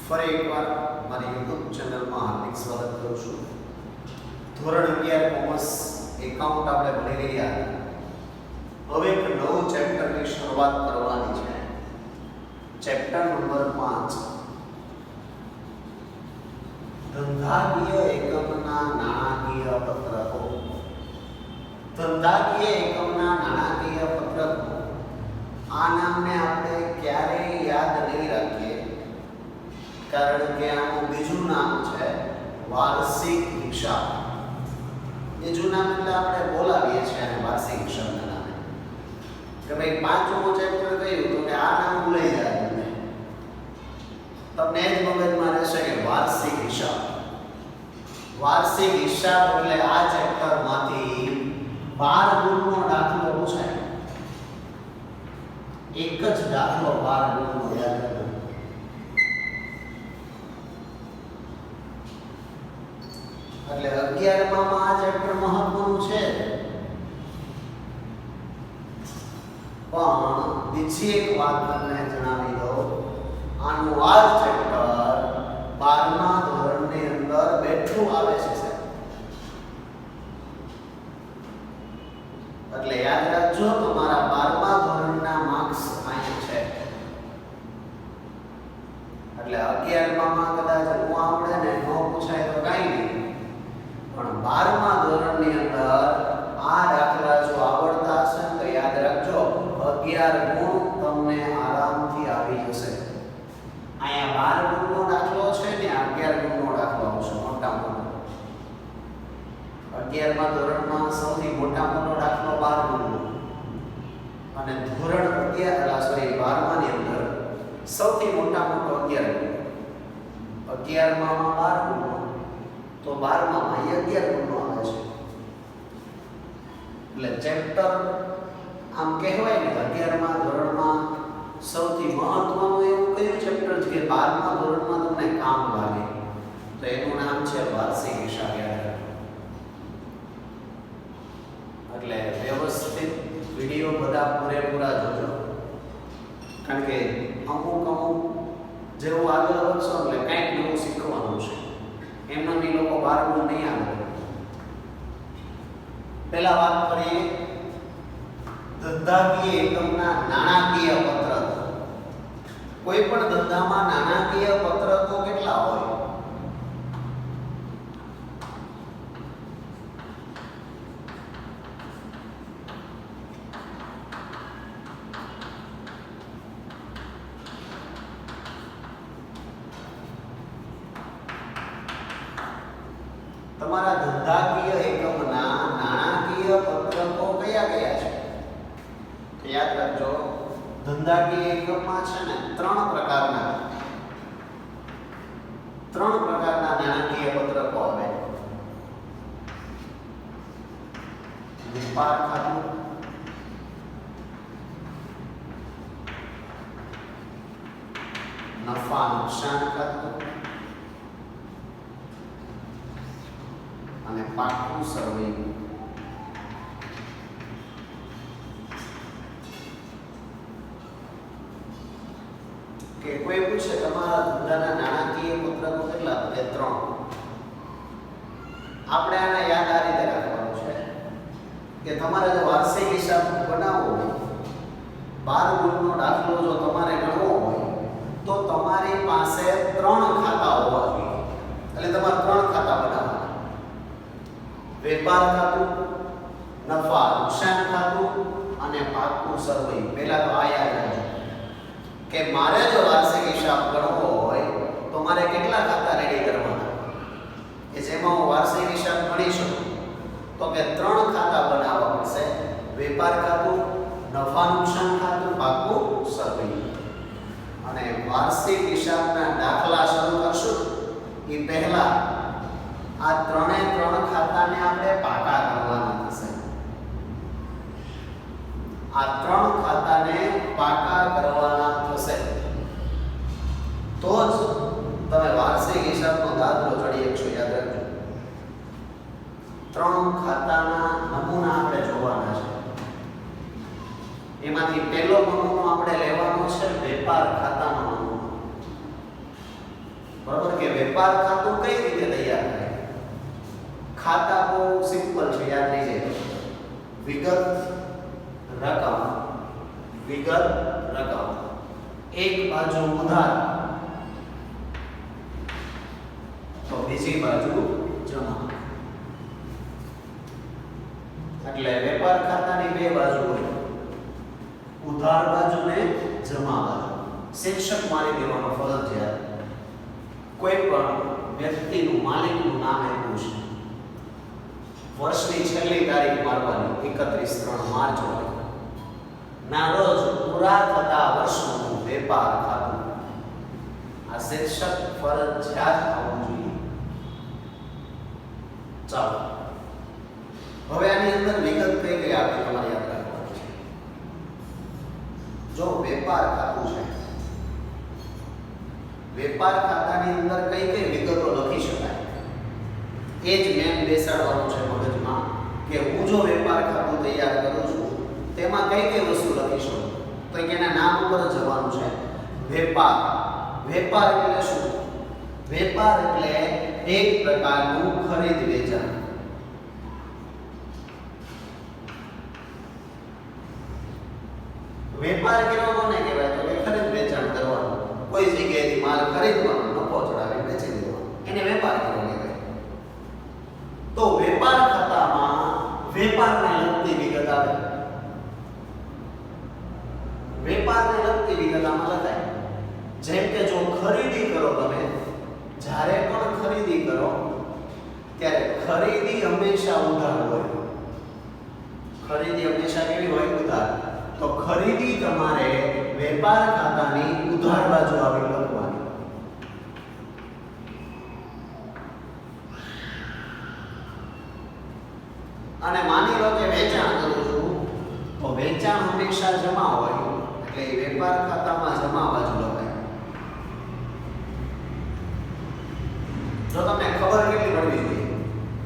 ફરી એકવાર મારી YouTube ચેનલમાં હાર્દિક સ્વાગત કરું છું. ધોરણ 11 કોમર્સ એકાઉન્ટ આપણે ભણી રહ્યા હતા. હવે એક નવું ચેપ્ટરની શરૂઆત કરવાની છે. ચેપ્ટર નંબર 5 ધંધાકીય એકમના નાણાકીય પત્રકો. ધંધાકીય એકમના નાણાકીય પત્રકો આ નામને આપણે ક્યારેય યાદ નહીં રાખીએ, કારણ કે આનું બીજું નામ છે વાર્ષિક હિસાબ. બીજું નામ એટલે આપણે બોલાવીએ છીએ અને વાર્ષિક હિસાબના નામે કે ભાઈ પાંચમું ચેપ્ટર કહ્યું તો કે આ નામ ભૂલાઈ જાય તમને જ મગજમાં રહેશે કે વાર્ષિક હિસાબ. વાર્ષિક હિસાબ એટલે આ ચેપ્ટરમાંથી 12 ગુણનો દાખલો પૂછાય. એક જ દાખલો 12 ગુણનો યાદ રાખો. એટલે 11માં આ ચેપ્ટર મહત્વનું છે, પણ બીજી એક વાત તમને જણાવી દઉં. આનું આ ચેપ્ટર 12મા ધોરણની અંદર બેઠું આવે છે. એટલે યાદ રાખજો, તમારા 12મા ધોરણના માર્ક્સ અહીંયા છે. એટલે 11માં કદાચ ન આવડે ને ન પૂછાય તો કાંઈ નહીં, પણ 12મા ધોરણની અંદર આ દાખલા જો આવડતા હશે તો યાદ રાખજો 11 ગુણ તમને આરામથી આવી જશે. અહીંયા 12 ગુણનો દાખલો છે ને 11 ગુણનો દાખલો આવશે મોટા મોટો. 11મા ધોરણમાં સૌથી મોટા મોટો દાખલો 12 ગુણનો, અને ધોરણ 12મા ની અંદર સૌથી મોટા મોટો 11 ગુણ. 11માં 12 ગુણનો તો 12માં 11 ગુણનો આવે છે. એટલે ચેપ્ટર આમ કહેવાય ને 11મા ધોરણમાં સૌથી મહત્વનું એવું કયું ચેપ્ટર છે કે 12મા ધોરણમાં તમને કામ લાગે, તો એનું નામ છે વાર્ષિક હિસાબ. યાદ રાખો. એટલે વ્યવસ્થિત વિડિયો બધા પૂરેપૂરા જોજો, કારણ કે અમુક જેવું આગળ વધશો એટલે કંઈક નવું શીખવાનું છે. એમના બી લોકો 12 ગુણ નહીં આવે. પહેલા વાત કરીએ ધંધાકીય એકમના નાણાકીય પત્રકો. કોઈ પણ ધંધામાં નાણાકીય પત્રકો કેટલા હોય? તમારા ધંધાકીય એકમના નાણાકીય પત્રકો કયા કયા છે? યાદ રાખજો, ધંધાકીય એકમમાં છે ને ત્રણ પ્રકારના નાણાકીય પત્રકો આવે. વેપાર ખાતું, નફા નુકસાન ખાતું અને પાકું સરવૈયું. કે કોઈ પૂછે તમારા ધંધાના નાણાકીય પત્રકો કેટલા? તો 3. આપણે આને યાદ આ રીતે રાખવાનું છે કે તમારે જો વાર્ષિક હિસાબ બનાવવો હોય, 12 ગુણનો દાખલો જો તમારે ગણવો હોય, તો તમારી પાસે 3 ખાતા હોવા જોઈએ. એટલે તમારે 3 ખાતા બનાવવાના: વેપાર ખાતું, નફા નુકસાન ખાતું અને પાકું સરવૈયું. પહેલા તો આ યાદ રાખજો કે મારે જો વાર્ષિક હિસાબ ગણવો હોય તો મારે કેટલા ખાતા રેડી કરવાના કે જેમાં હું વાર્ષિક હિસાબ ગણી શકું? તો કે 3 ખાતા બનાવવા પડશે: વેપાર ખાતું, નફા નુકસાન ખાતું, પાકું સરવૈયું. અને વાર્ષિક હિસાબના દાખલા શરૂ કરશું એ પહેલા આ 3 ખાતાને આપણે પાકા કરવાના થશે. આ 3 ખાતાને પાકા કરવાના થશે તો જ તમે વાર્ષિક હિસાબનો દાખલો ચડી શકશો. યાદ રાખજો, 3 ખાતાના નમૂના આપણે જોવાના છે. એમાંથી પહેલો નમૂનો આપણે લેવાનો છે વેપાર ખાતાનો નમૂનો. બરાબર કે વેપાર ખાતું કઈ રીતે તૈયાર થાય? ખાતા બહુ સિમ્પલ છે, યાદ રહી જાય. વિગત રકમ, વિગત રકમ, એક બાજુ ઉધાર તો બીજી બાજુ જમા. એટલે વેપાર ખાતાની બે બાજુ હોય, ઉધાર બાજુ ને જમા બાજુ. શીર્ષક મારી દેવાનો ફરજિયાત. કોઈ પણ વ્યક્તિનું માલિકનું નામ આપ્યું છે, વર્ષની છેલ્લી તારીખ મારવાની 31/3 માર્ચ ના રોજ પૂરા થતા વર્ષનું વેપાર ખાતું. આ શીર્ષક ફરજિયાત આવવું જોઈએ. ચાલો હવે આની અંદર વિગત કઈ કઈ આપી તમારે યાદ રાખવાની છે. જો વેપાર ખાતું છે, વેપાર ખાતાની અંદર કઈ કઈ વિગતો લખી શકાય એ જ મેં બેસાડવાનું છે મગજમાં કે હું જો વેપાર ખાતું તૈયાર કરું છું તેમાં કઈ કઈ વસ્તુ લખીશું. તો એના નામ ઉપર જવાનું છે. વેપાર, વેપાર એટલે શું? વેપાર એટલે એક પ્રકારનું ખરીદ વેચાણ. વેપાર કેવો કોને કહેવાય? તો ખરીદ વેચાણ કરવાનું, કોઈ જગ્યાએથી માલ ખરીદવાનો, નફો ચડાવી વેચી દેવાનો, એને વેપાર કહેવાય. તો વેપાર ખાતામાં વેપારને લગતી વિગત આવે. વેપારને લગતી વિગત આમાં લખાય. જેમ કે જો ખરીદી કરો, તમે જ્યારે પણ ખરીદી કરો ત્યારે ખરીદી હંમેશા ઉધાર હોય. ખરીદી હંમેશા કેવી હોય? ઉધાર. તો ખરીદી તમારે વેપાર ખાતાની ઉધાર બાજુ આવી લખવાની. અને માની લો કે વેચાણ કરું છું તો વેચાણ હંમેશા જમા હોય, એટલે વેપાર ખાતામાં જમા બાજુ લખાય. જો તમને ખબર કેટલી પડવી જોઈએ,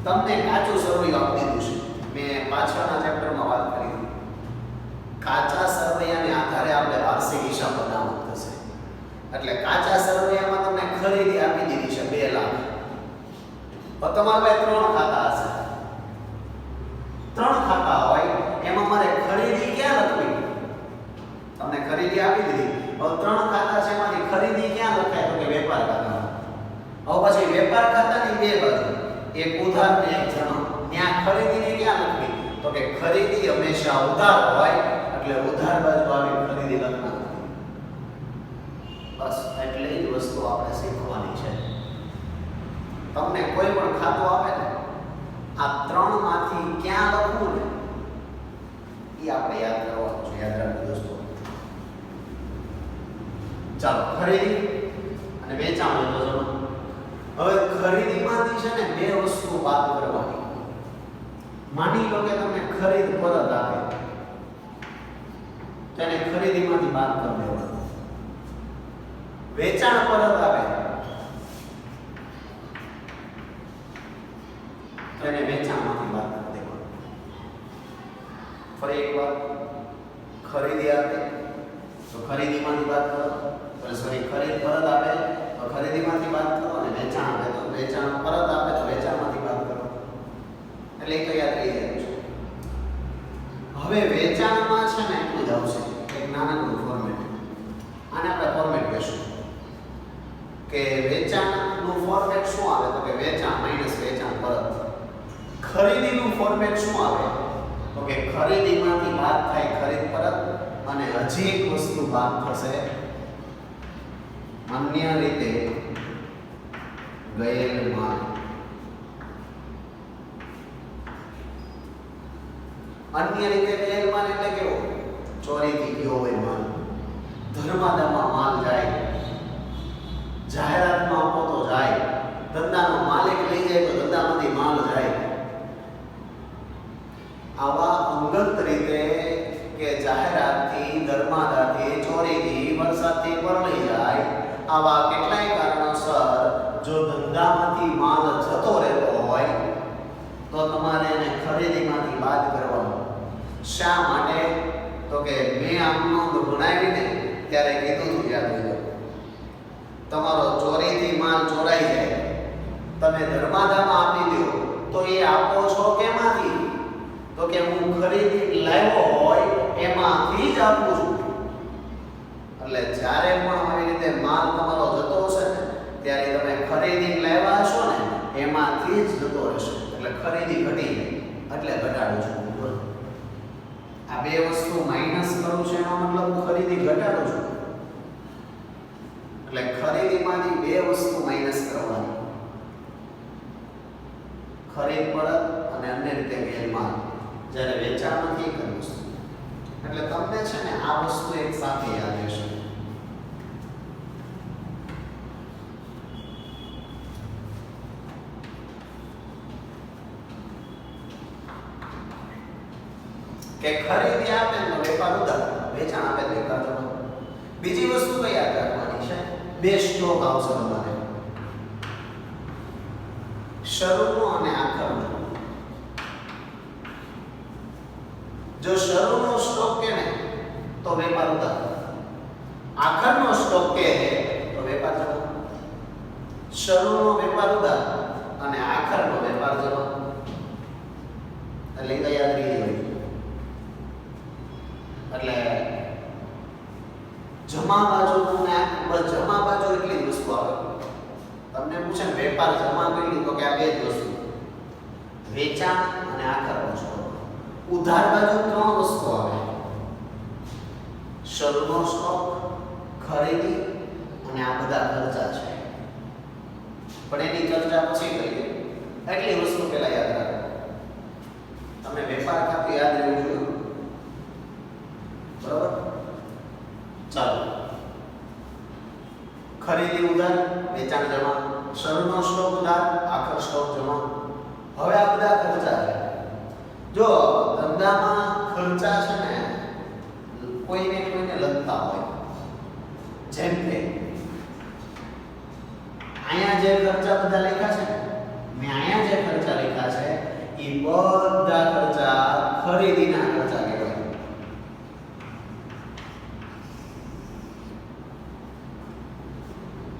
તમને કાચું સરવૈયું આપી દીધું છે. મેં પાછળના ચેપ્ટરમાં વાત કરી હતી. કાચા સરવૈયાને આધારે આપણે વાર્ષિક હિસાબ બનાવવાનો થશે. એટલે કાચા સરવૈયામાં તમને ખરીદી આપી દીધી છે 2 લાખ. તો તમારા પાસે 3 ખાતા હશે. 3 ખાતા હોય એમાં મારે ખરીદી ક્યાં લખવી? તમને ખરીદી આપી દીધી. હવે 3 ખાતા છે, એમાંથી ખરીદી ક્યાં લખાય? તો કે વેપાર ખાતામાં. હવે પછી વેપાર ખાતાની બે બાજુ, એક ઉધાર ને એક જમા. ત્યાં ખરીદીને ક્યાં લખવી? તો કે ખરીદી હંમેશા ઉધાર હોય, એટલે ઉધાર બાજુ આવી ખરીદી લખવાની. બસ એટલી જ વસ્તુ આપણે શીખવાની છે. તમને કોઈ પણ ખાતું આપે ને, આ 3 માંથી ક્યાં લખવું ને એ આપણે યાદ કરવાનું છે. યાદ રાખજો દોસ્તો. ચાલો, ખરીદી અને વેચાણ હોય તો જમા. હવે ખરીદીમાંથી છે ને 2 વસ્તુ બાદ કરવાની. માની લો કે તમને ખરીદ પરત આપે, તેને ખરીદીમાંથી બાદ કરી દેવાનું. વેચાણ પરત આવે તો એને વેચાણમાંથી બાદ કરી દેવાનું. ફરી એકવાર, ખરીદી આપે તો ખરીદીમાંથી બાદ કરો, સોરી ખરીદ પરત આપે તો ખરીદીમાંથી બાદ કરો, અને વેચાણ આપે તો વેચાણ પરત આપે તો વેચાણમાંથી બાદ કરો. એટલે એ તો યાદ રહી જાય છે. હવે વેચાણમાં છે ને એટલું જ આવશે, એક નાનકડું ફોર્મેટ. આને આપણે ફોર્મેટ કહેશું કે વેચાણનું ફોર્મેટ શું આવે? તો કે વેચાણ માઈનસ વેચાણ પરત. ખરીદીનું ફોર્મેટ શું આવે? તો કે ખરીદીમાંથી બાદ થાય ખરીદ પરત, અને હજી એક વસ્તુ બાદ થશે, અન્ય રીતે ગયેલ માલ. અન્ય રીતે ગયેલ માલ એટલે કેવો? ચોરીથી ગયો હોય માલ, ધર્માદામાં માલ જાય, જાહેરાતમાં આપો તો જાય, ધંધાનો માલિક લઈ જાય તો ધંધામાંથી માલ જાય. આવા અંગત રીતે કે જાહેરાતથી, ધર્માદાથી, ચોરીથી, વરસાદથી પરણી જાય, આવા કેટલાય કારણોસર જો ધંધામાંથી માલ જતો રહેતો હોય તો તમારે એને ખરીદીમાંથી બાદ કરવાનો. શા માટે? તો કે મેં આમ નોંધ બનાવીને ત્યારે કીધું હતું, યાદ હોય તમારો ચોરી ખરીદી માલ ચોરાઈ જાય, તમે ધર્માદામાં આપી દો, તો એ આપો છો કેમાંથી? તો કે હું ખરીદી લાવ્યો હોય એમાંથી જ આપું છું. એટલે જ્યારે પણ આવી રીતે માલ તમારો જતો હશે ને ત્યારે તમે ખરીદી લાવ્યા છો ને એમાંથી જ જતો રહેશે. એટલે ખરીદી ઘટી જાય એટલે ઘટાડું છું. આ બે વસ્તુ માઈનસ કરું છું એનો મતલબ હું ખરીદી ઘટાડું છું. એટલે ખરીદીમાંથી બે વસ્તુ માઈનસ કરવાની, ખરીદ પરત અને અન્ય રીતે ગેરમાલ. જ્યારે વેચાણ નથી કરી વસ્તુ. એટલે તમને છે ને આ વસ્તુ એક સાથે યાદ રહેશે. કે ખરીદી આપે તો વેપાર ઉધાર, વેચાણ આપે તો વેપાર જમા. બીજી વસ્તુ કઈ યાદ રાખવાની છે? બે સ્ટોક આવશે તમારે, શરૂનો અને આખરનો. જો શરૂનો સ્ટોક કે ને તો વેપાર ઉધાર, આખરનો સ્ટોક કે તો વેપાર જમા. શરૂનો વેપાર ઉધાર અને આખરનો વેપાર જમા. એટલે યાદ રહી જાય. એટલે જમા બાજુ તમને બસ જમા બાજુ એટલી જ વસ્તુ આવે. તમને પૂછે ને વેપાર જમા કેટલી, તો કે આ બે જ વસ્તુ, વેચાણ અને આખર વસ્તુ. ઉધાર બાજુ ત્રણ વસ્તુ આવે, શરૂનો સ્ટોક, ખરીદી અને આ બધા ખર્ચા છે. પણ એની ચર્ચા પછી કરીએ. એટલી વસ્તુ પહેલા યાદ રાખો. તમે વેપાર ખાતું યાદ રહેવું જોઈએ. બરાબર? ચાલો, ખરીદી ઉધાર, વેચાણ જમા, શરૂનો સ્ટોક ઉધાર, આખર સ્ટોક જમા. હવે આ બધા ખર્ચા છે. જો ધંધામાં ખર્ચા છે ને કોઈને લગતા હોય, જેમ કે અહીંયા જે ખર્ચા બધા લખ્યા છે મેં અહીંયા જે ખર્ચા લખ્યા છે એ બધા ખર્ચા ખરીદીના ખર્ચા કહેવાય.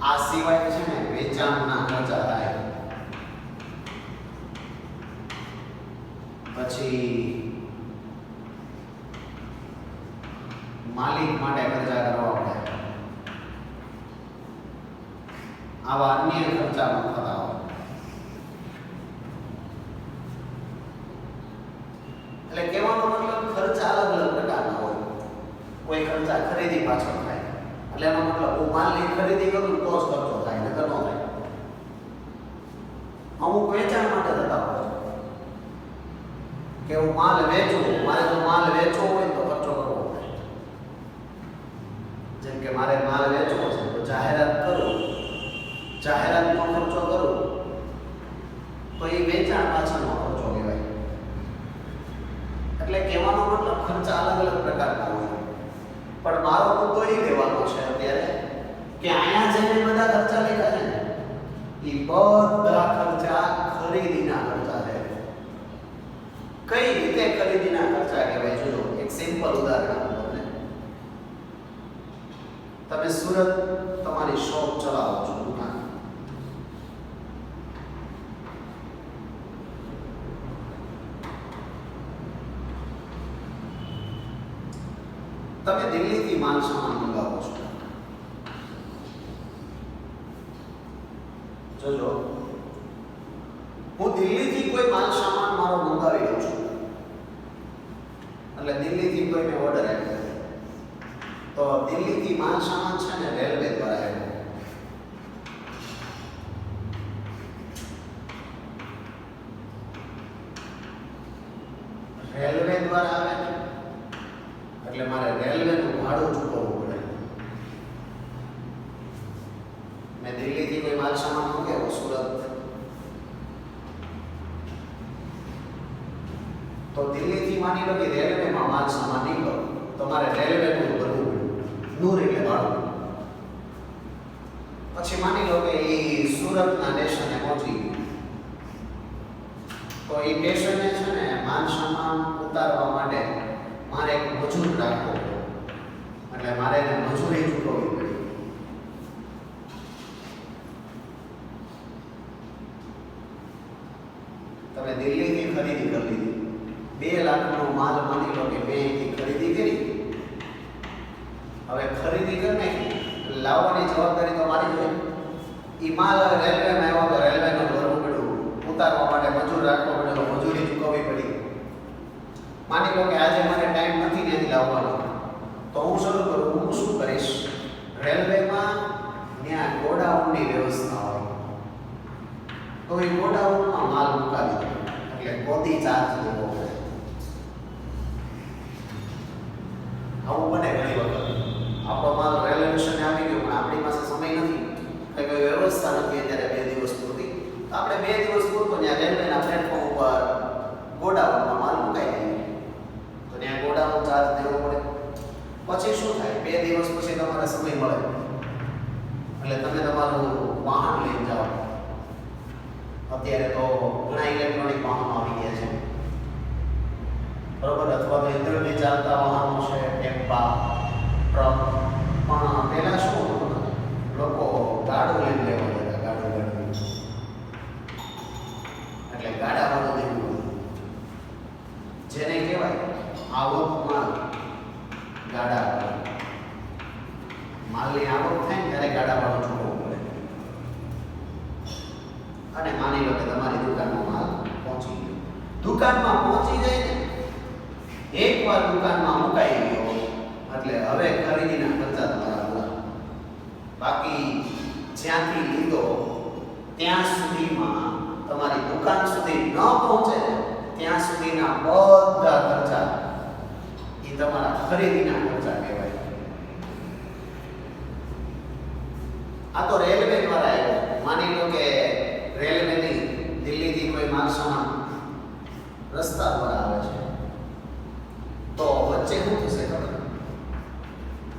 આ સિવાય છે ને વેચાણના ખર્ચા થાય. પછી માલિક માટે ખર્ચા કરવા પડે. આવા અન્ય ખર્ચા પણ થતા હોય. એટલે કહેવાનો મતલબ ખર્ચા અલગ અલગ પ્રકારના હોય. કોઈ ખર્ચા ખરીદી પાછળ થાય, એટલે એનો મતલબ હું માલની ખરીદી કરું તો જ ખર્ચો થાય, નકર ન થાય. અમુક વેચાણ માટે થતા હોય કે હું માલ વેચું, મારે જો માલ વેચવો હોય તો ખર્ચો કરવો પડે. જેમ કે મારે માલ વેચવો છે તો જાહેરાત કરું, જાહેરાતનો ખર્ચો કરું તો એ વેચાણ પાછળનો ખર્ચો કહેવાય. એટલે કહેવાનો મતલબ ખર્ચા અલગ અલગ પ્રકારના હોય. પણ મારો મુદ્દો એ કહેવાનો છે અત્યારે કે અહીંયા જે મેં બધા ખર્ચા લખ્યા છે ને એ બધા ખર્ચા ખરીદીના ખર્ચા છે. કઈ રીતે ખરીદીના ખર્ચા કહેવાય? જોજો, એક સિમ્પલ ઉદાહરણ આપું તમને. તમે સુરત તમારી શોપ ચલાવો છો, દુકાન. તમે દિલ્હીથી માલ સામાન મંગાવો છો. જોજો, હું દિલ્હીથી કોઈ માલ સામાન મારો મંગાવી લઉં છું. એટલે દિલ્હીથી કોઈને ઓર્ડર આવ્યો તો દિલ્હીથી માલ સામાન છે ને રેલવે દ્વારા આવ્યો. રેલવે દ્વારા આવે એટલે મારે રેલવેનું ભાડું ચૂકવવું પડે. મેં દિલ્હીથી કોઈ માલ સામાન મંગાવ્યો સુરત, તો દિલ્હીથી માની લો કે રેલવેમાં માલ સામાન નીકળો તો મારે રેલવેનું ભરવું પડ્યું, નૂર એટલે ભાડું. પછી માની લો કે એ સુરતના સ્ટેશને પહોંચી ગયું તો એ સ્ટેશને છે ને માલ સામાન ઉતારવા માટે મારે એક મજૂર રાખવો પડે. એટલે મારે એને મજૂરી ચૂકવવી પડી. તમે દિલ્હીથી ખરીદી કરી લીધી, 2 લાખનો માલ માની લો કે મેં અહીંથી ખરીદી કરી. હવે ખરીદી કરીને લાવવાની જવાબદારી તો મારી જ હોય. એ માલ રેલવેમાં આવ્યો તો રેલવેનું ભરવું પડ્યું, ઉતારવા માટે મજૂર રાખવો પડ્યો તો મજૂરી ચૂકવવી પડી. માની લો કે આજે મને ટાઈમ નથી ત્યાંથી લાવવાનો, તો હું શરૂ કરું, હું શું કરીશ, રેલવેમાં ત્યાં ગોડાઉનની વ્યવસ્થા હોય તો એ ગોડાઉનમાં માલ મુકાવી દો, એટલે ગોદી ચાર્જ દેવો પડે. આવું બને ઘણી વખત. આપણો માલ રેલવે સ્ટેશને આવી ગયો પણ આપણી પાસે સમય નથી, કોઈ વ્યવસ્થા નથી અત્યારે 2 દિવસ પૂરતી, તો આપણે 2 દિવસ પૂરતો ત્યાં રેલવેના પ્લેટફોર્મ ઉપર ગોડાઉનમાં માલ મુકાઈ દઈએ, તો ત્યાં ગોડાઉન ચાર્જ દેવો પડે. પછી શું થાય, 2 દિવસ પછી તમારે સમય મળે એટલે તમે તમારું વાહન લઈને જાઓ. અત્યારે તો ઘણા ઇલેક્ટ્રોનિક વાહનો આવી ગયા છે, બરોબર, અથવા તો ઇંધણથી ચાલતા વાહનો છે, ટેમ્પા, ટ્રક. પણ પહેલા શું હતું, લોકો ગાડું લઈને લેવા જતા, ગાડું એટલે ગાડાવાળું દેવું, જેને કહેવાય આવકમાં ગાડા. માલની આવક થાય ને ત્યારે ગાડાવાળું છોડવું પડે. અને માની લો કે તમારી દુકાનમાં માલ પહોંચી ગયો, દુકાનમાં પહોંચી જાય ને એકવાર દુકાનમાં મુકાઈ ગયો એટલે હવે ખરીદીના ખર્ચા તમારા પૂરા. બાકી જ્યાંથી લીધો ત્યાં સુધીમાં તમારી દુકાન સુધી ન પહોંચે ને ત્યાં સુધીના બધા ખર્ચા એ તમારા ખરીદીના ખર્ચા કહેવાય. આ તો રેલવે દ્વારા આવ્યો. માની લો કે રેલવેની દિલ્હીથી કોઈ માલ સામાન રસ્તા દ્વારા આવે છે, તો વચ્ચે શું થશે ખબર,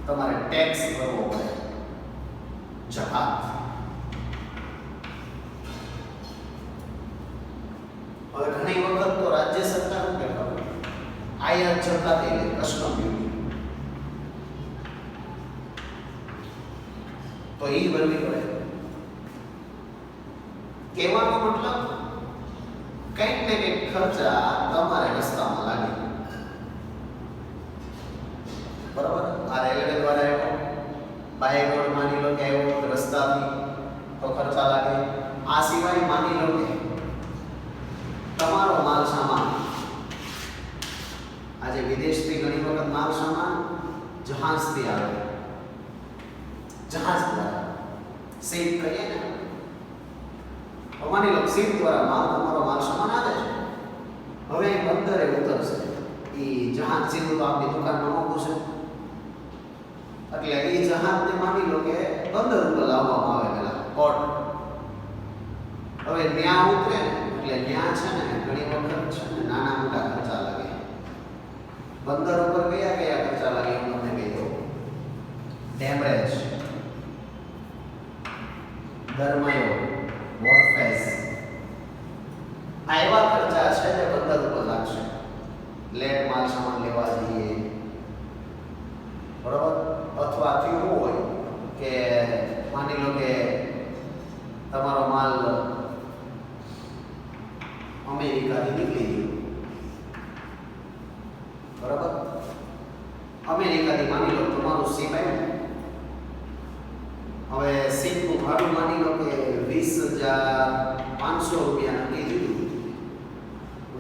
તમારે ટેક્સ ભરવો પડે, જકાત. હવે ઘણી વખત તો રાજ્ય સરકાર શું કરે, આયાત જકાત એટલે કસ્ટમ ડ્યુટી, તો એ ભરવી પડે. કહેવાનો મતલબ કંઈક ને કંઈક ખર્ચા તમારે રસ્તામાં લાગે, બરાબર. આ રેલવે દ્વારા આવ્યો, બાય રોડ માની લો કે આવ્યો રસ્તાથી, તો ખર્ચા લાગે. આ સિવાય માની લો કે તમારો માલ સામાન, આજે વિદેશથી ઘણી વખત માલ સામાન જહાજથી આવે, જહાજ દ્વારા શિપ કહીએ ને, માની લો શિપ દ્વારા તમારો માલ સામાન આવે છે. હવે બંદરે ઉતરશે, એ જહાજ સીધું તો આપણી દુકાનમાં મોકલશે, એટલે એ જહાજને માની લો કે બંદર ઉપર લાવવામાં આવે પેલા પોર્ટ. હવે ત્યાં ઉતરે એટલે ત્યાં છે ને ઘણી વખત છે ને નાના મોટા ખર્ચા લાગે. બંદર ઉપર કયા કયા ખર્ચા લાગે હું તમને કહી દઉં. ડેમરેજ, દરમાયો, વોટફેસ, આ એવા ખર્ચા છે જે બંદર ઉપર લાગશે. લેટ માલ સામાન લેવા જઈએ, બરોબર. અથવા થયું હોય કે માની લો કે તમારો માલ અમેરિકાથી નીકળી ગયો, બરાબર. અમેરિકાથી માની લો તમારું શિપ આવ્યું, હવે શિપનું ભાડું માની લો કે 20,500 રૂપિયા નક્કી થયું.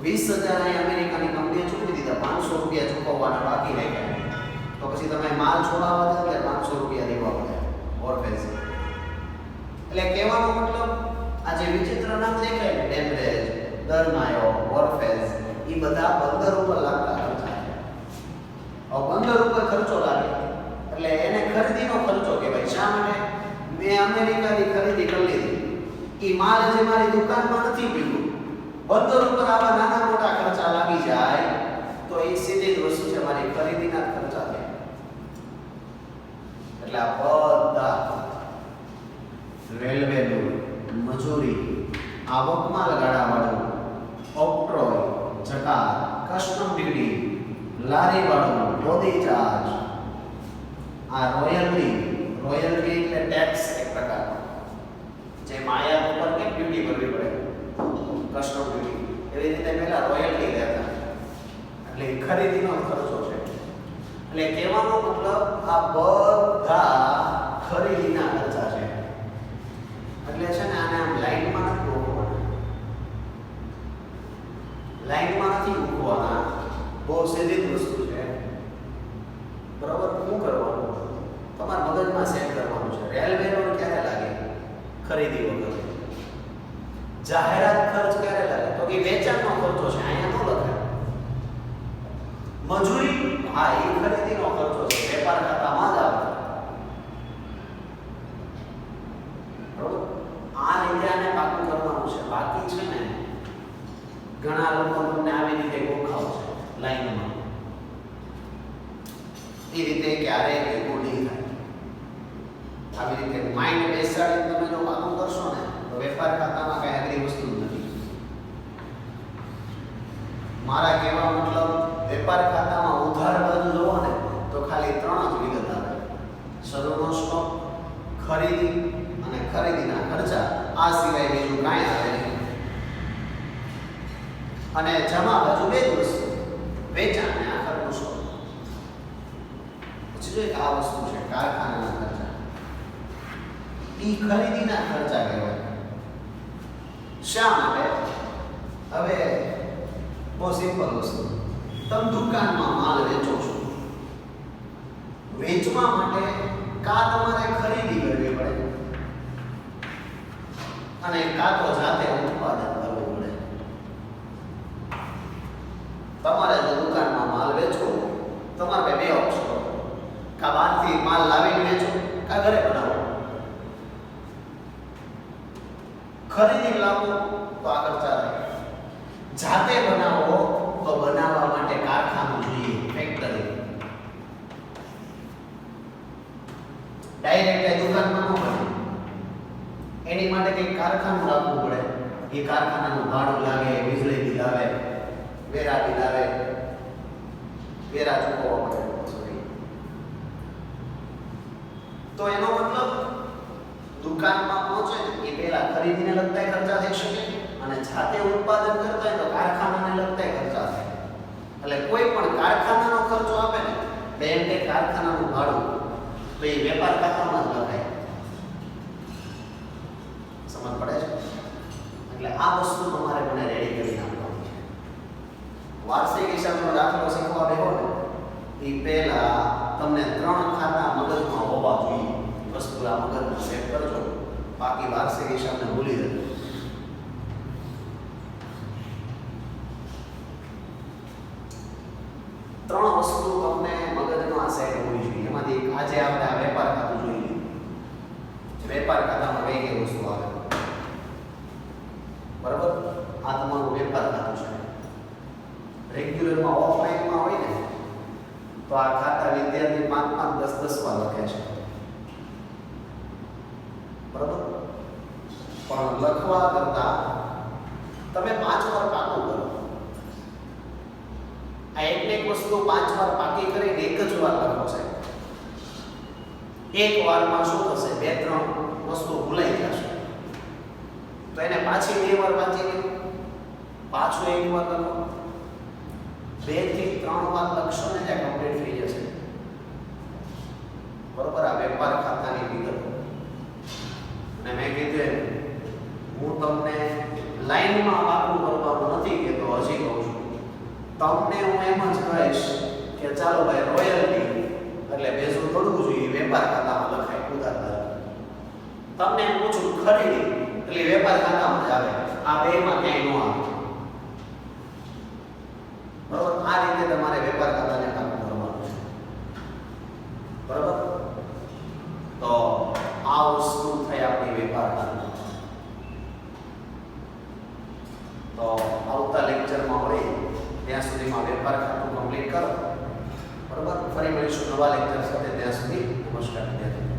20,000 અહીં અમેરિકાની કંપનીએ ચૂકવી દીધા, 500 રૂપિયા ચૂકવવાના બાકી રહી ગયા. તો પછી તમે માલ છોડાવવા દો ત્યારે 500 રૂપિયા દેવા પડે ઓરફેસ. એટલે કહેવાનો મતલબ આ જે વિચિત્ર નામ દેખાય ને, ડેમરેજ, દરમાયો, ઓરફેસ, એ બધા બંદર ઉપર લાગતા ખર્ચા છે. હવે બંદર ઉપર ખર્ચો લાગે એટલે એને ખરીદીનો ખર્ચો કહેવાય. શા માટે? મેં અમેરિકાની ખરીદી કરી લીધી, એ માલ જે મારી દુકાનમાં નથી પીધું, બંદર ઉપર આવા નાના મોટા ખર્ચા લાગી જાય તો એ સીધી જ વસ્તુ છે, મારી ખરીદીના ખર્ચા છે. એટલે આ બધા રેલવેનું મજૂરી, આવકમાં લગાડવાવાળું, ઓક્ટ્રોય, જકાત, કસ્ટમ ડ્યુટી, લારીવાળું, બોડી ચાર્જ, આ રોયલ્ટી એટલે ટેક્સ એક પ્રકારનો, જે આયાત ઉપર કે ડ્યુટી ભરવી પડે, કસ્ટમ ડ્યુટી. ખરીદીનો ખર્ચો છે. એટલે કહેવાનો મતલબ આ બધા ખરીદીના ખર્ચા છે. એટલે છે ને આને આમ લાઈનમાં નથી મૂકવાના. લાઈનમાં નથી મૂકવાના. બહુ સીધી જ વસ્તુ છે. બરાબર? શું કરવાનું? તમારા મગજમાં સેટ કરવાનું છે. રેલવે રોડ ક્યારે લાગે? ખરીદી વગર. જાહેરાત ખર્ચ ક્યારે લાગે? તો કે વેચાણનો ખર્ચો છે. અહીંયા ન લખાય. મજૂરી, હા, એ ખરીદીનો ખર્ચો છે. વેપાર ખાતામાં જ આવે. બરોબર? આ રીતે આને પાકું કરવાનું છે. બાકી છે ને ઘણા લોકો તમને આવી રીતે ગોખાવ છે લાઈનમાં. એ રીતે ક્યારેય ભેગું નહીં થાય. આવી રીતે માઇન્ડ બેસાડીને તમે જો પાકું કરશો ને તો વેપાર ખાતામાં કઈ અઘરી વસ્તુ નથી. મારા કહેવા મતલબ વેપાર ખાતામાં ઉધાર બાજુ જોવો ને તો ખાલી 3 જ વિગત આવે. શરૂનો સ્ટોક, ખરીદી અને ખરીદીના ખર્ચા. આ સિવાય બીજું કાંઈ આવે નહીં. અને જમા બાજુ બે જ વસ્તુ, વેચાણ અને આખરનો સ્ટોક. પછી જો આ વસ્તુ છે કારખાનાના ખર્ચા. ઈ ખરીદીના ખર્ચા કહેવાય. શા માટે? હવે બહુ સિમ્પલ વસ્તુ. તમે દુકાનમાં માલ વેચો છો. વેચવા માટે કાં તમારે ખરીદી કરવી પડે અને કાં તો જાતે ઉત્પાદન કરવું પડે. તમારે જો દુકાનમાં માલ વેચવો, તમારે બે ઓપ્શન હોય. કાં બહારથી માલ લાવીને વેચો, કાં ઘરે બનાવો. ખરીદી લાવો તો આ ખર્ચા થાય. જાતે બનાવો તો બનાવવા માટે કારખાનું જોઈએ, ફેક્ટરી. ડાયરેક્ટ દુકાનમાં ન બને. એની માટે કંઈક કારખાનું રાખવું પડે. એ કારખાનાનું ભાડું લાગે, વીજળી બિલ આવે, વેરા બિલ આવે, વેરા ચૂકવવા પડે. તો એનો મતલબ દુકાનમાં પહોંચે એ પહેલા ખરીદીને લગતા ખર્ચા થઈ શકે અને જાતે ઉત્પાદન કરતા હોય તો કારખાનાને લગતા ખર્ચા થાય. એટલે કોઈ પણ કારખાનાનો ખર્ચો આપે ને બેન કે કારખાનાનું ભાડું તો એ વેપાર ખાતામાં જ લખાય. સમજ પડે છે? એટલે આ વસ્તુ તમારે મને રેડી કરી નાખવાની છે. વાર્ષિક હિસાબનો દાખલો શીખવા બેહો ને એ પહેલા તમને 3 ખાતા મગજમાં હોવા જોઈએ. વસ્તુ આ મગજમાં સેટ કરજો. બાકી વાર્ષિક હિસાબને ભૂલી જજો. ત્રણ વસ્તુ તમને મગજમાં સેટ હોવી જોઈએ. એમાંથી આજે આપણે આ વેપાર ખાતું જોઈ લીધું. વેપાર ખાતામાં કઈ કઈ વસ્તુ આવે? બરાબર? આ તમારું વેપાર ખાતું છે. રેગ્યુલરમાં ઓફલાઈનમાં હોય ને તો આ ખાતા વિદ્યાર્થી 5-5, 10-10 વાર લખે છે. બરાબર? પણ લખવા કરતા તમે 5 વાર પાકું કરો. આ એક વસ્તુ 5 વાર પાકી કરીને એક જ વાર લખો છે. એક વારમાં શું થશે? 2-3 વસ્તુ ભૂલાઈ જશે. તો એને પાછી 2 વાર વાંચી લો, પાછું 1 વાર લખો. 2 થી 3 વાર લખશો ને ત્યાં કમ્પ્લીટ થઈ જશે. બરોબર? આ વેપાર ખાતાની વિગતો. અને મેં કીધું હું તમને લાઈનમાં પાકું કરવાનું નથી કહેતો, હજી કહું છું. તમને હું એમ જ કહીશ કે ચાલો ભાઈ રોયલ્ટી એટલે બેસું થોડું જોઈએ વેપાર ખાતામાં લખાય ઉધારદાર. તમને એમ પૂછું ખરીદી એટલે વેપાર ખાતામાં જ આવે. આ બેમાં ક્યાંય ન આવે. બરોબર? આ રીતે તમારે વેપાર ખાતાને પાકું કરવાનું છે. બરોબર? તો આ વસ્તુ થઈ આપણી વેપાર ખાતું. તો આવતા લેક્ચરમાં મળી ત્યાં સુધીમાં વેપાર ખાતું કમ્પ્લીટ કરો. બરોબર? ફરી મળીશું નવા લેક્ચર સાથે. ત્યાં સુધી નમસ્કાર વિદ્યાર્થીઓ.